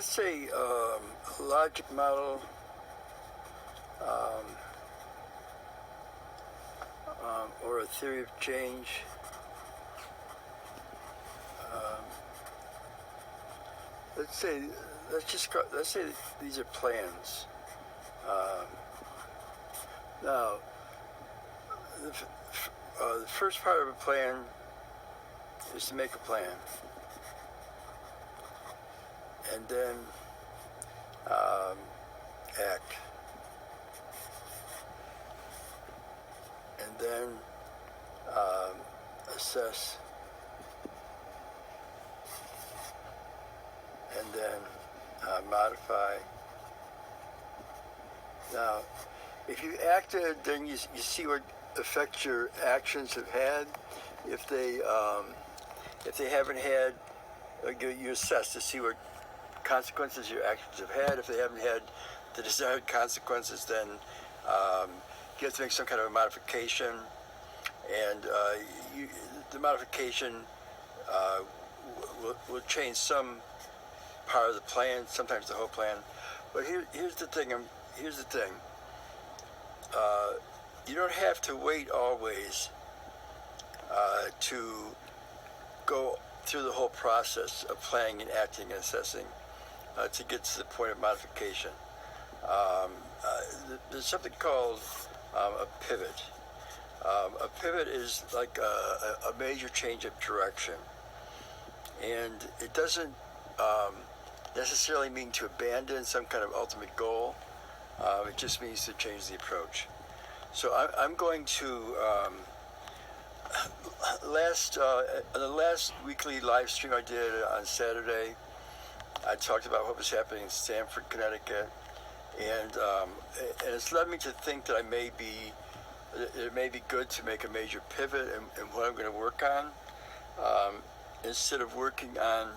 let's say a logic model, um, or a theory of change. Um, let's say these are plans. Um, Now, the first part of a plan is to make a plan, and then act, and then assess, and then modify. Now, if you acted, then you see what effect your actions have had. If they haven't had, you assess to see what consequences your actions have had. If they haven't had the desired consequences, then you have to make some kind of a modification, and the modification will change some part of the plan, sometimes the whole plan. But here's the thing. You don't have to wait always to go through the whole process of planning and acting and assessing to get to the point of modification. There's something called a pivot. A pivot is like a major change of direction, and it doesn't necessarily mean to abandon some kind of ultimate goal. It just means to change the approach. So I'm going to the last weekly live stream I did on Saturday, I talked about what was happening in Stamford, Connecticut, and it's led me to think that it may be good to make a major pivot in what I'm going to work on, instead of working on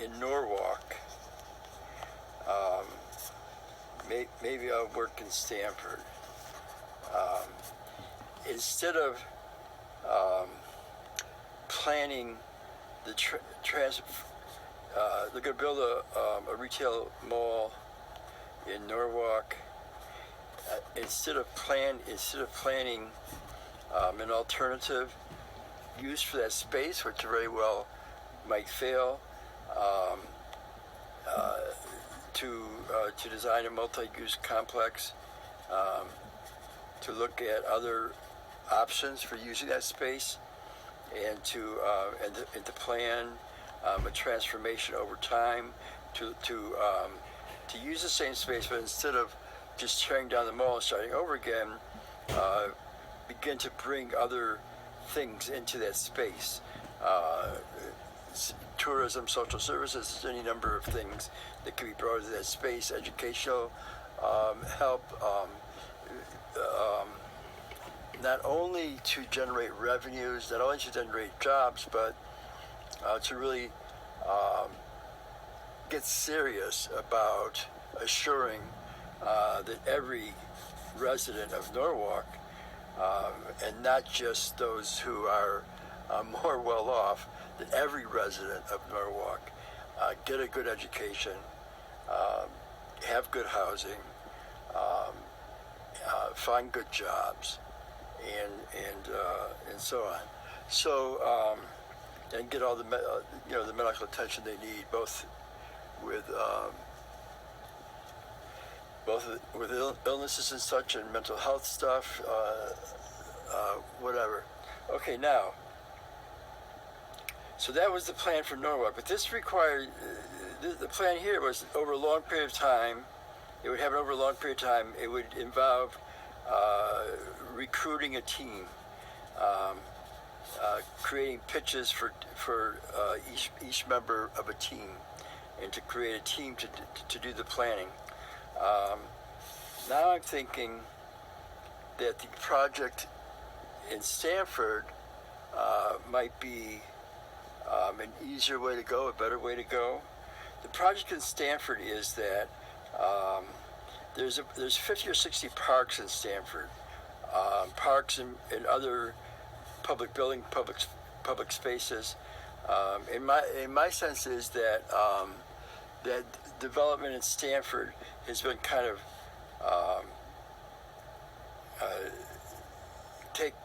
in Norwalk. Maybe I'll work in Stamford. Instead of planning the they're going to build a retail mall in Norwalk. Instead of planning an alternative use for that space, which very well might fail, to design a multi-use complex, to look at other options for using that space, and to plan a transformation over time to use the same space, but instead of just tearing down the mall and starting over again, begin to bring other things into that space. Tourism, social services, any number of things that can be brought into that space, educational help, not only to generate revenues, not only to generate jobs, but to really get serious about assuring that every resident of Norwalk, and not just those who are more well off, that every resident of Norwalk get a good education, have good housing, find good jobs, and so on. So and get all the the medical attention they need, both with illnesses and such, and mental health stuff, whatever. Okay, now. So that was the plan for Norwalk, but this required, the plan here was over a long period of time. It would happen over a long period of time. It would involve recruiting a team, creating pitches for each member of a team, and to create a team to do the planning. Now I'm thinking that the project in Stamford might be an easier way to go, a better way to go. The project in Stamford is that there's 50 or 60 parks in Stamford, parks and other public public spaces. In my sense is that that development in Stamford has been kind of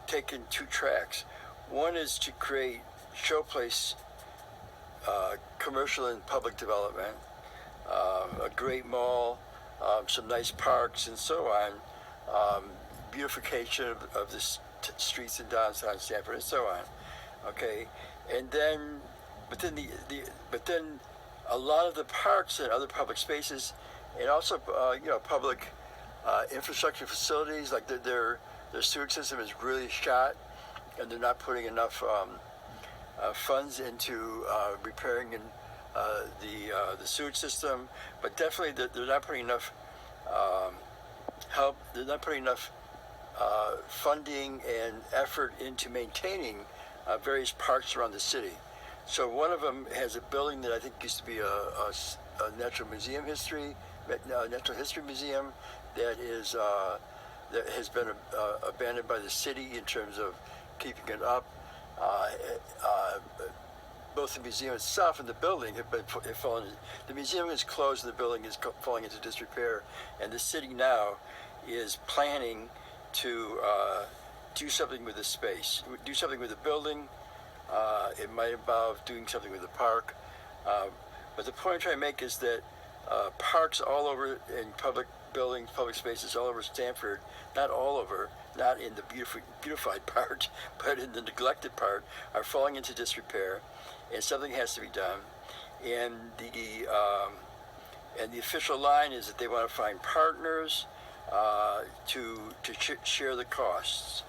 taken two tracks. One is to create showplace commercial and public development, a great mall, some nice parks, and so on, beautification of the streets in downtown Stamford, and so on. Okay, and then, but then a lot of the parks and other public spaces, and also public infrastructure facilities, like their sewage system is really shot, and they're not putting enough funds into repairing the sewage system. But definitely they're not putting enough help. They're not putting enough funding and effort into maintaining various parks around the city. So one of them has a building that I think used to be a natural history museum that has been abandoned by the city in terms of keeping it up. Both the museum itself and the building have fallen. The museum is closed and the building is falling into disrepair. And the city now is planning to do something with the space, do something with the building. It might involve doing something with the park. But the point I'm trying to make is that parks all over in public buildings, public spaces all over Stamford, not all over, not in the beautified part, but in the neglected part, are falling into disrepair, and something has to be done. And the official line is that they want to find partners to share the costs.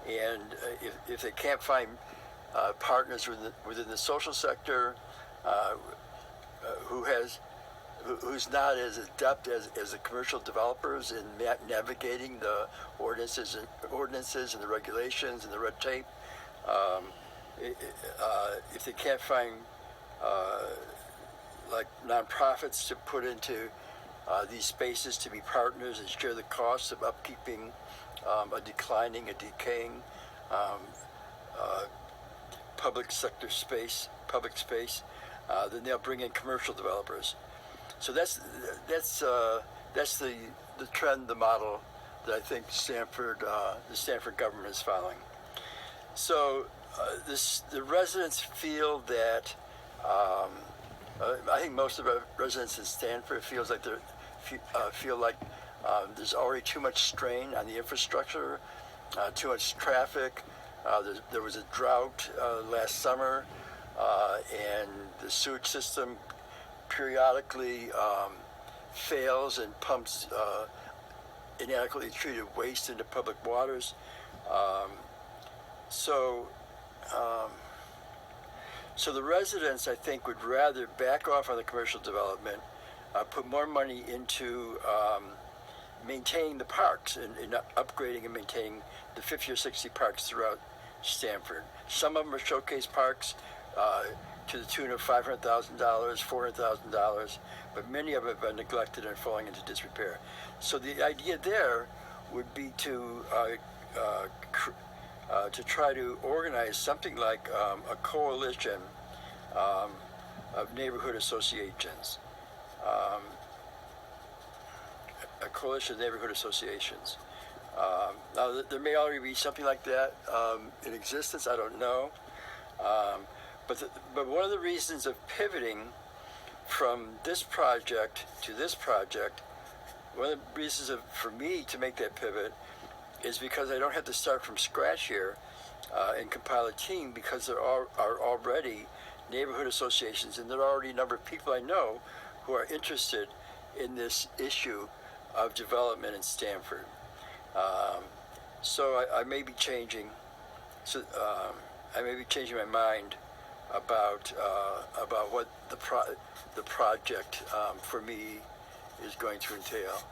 And if they can't find partners within the social sector, who's not as adept as the commercial developers in navigating the ordinances and the regulations and the red tape. If they can't find like nonprofits to put into these spaces to be partners and share the costs of upkeeping a decaying public space, then they'll bring in commercial developers. So that's the trend, the model that I think the Stamford government is following. So the residents feel that I think most of the residents in Stamford feel like there's already too much strain on the infrastructure, too much traffic. There was a drought last summer, and the sewage system periodically fails and pumps inadequately treated waste into public waters. So the residents, I think, would rather back off on the commercial development, put more money into maintaining the parks and upgrading and maintaining the 50 or 60 parks throughout Stamford. Some of them are showcase parks to the tune of $500,000, $400,000, but many of them have been neglected and falling into disrepair. So the idea there would be to try to organize something like a coalition of neighborhood associations. A coalition of neighborhood associations. Now, there may already be something like that in existence. I don't know. But one of the reasons of pivoting from this project to this project, one of the reasons for me to make that pivot is because I don't have to start from scratch here and compile a team, because there are already neighborhood associations, and there are already a number of people I know who are interested in this issue of development in Stamford. So I may be changing. So I may be changing my mind about what the project for me is going to entail.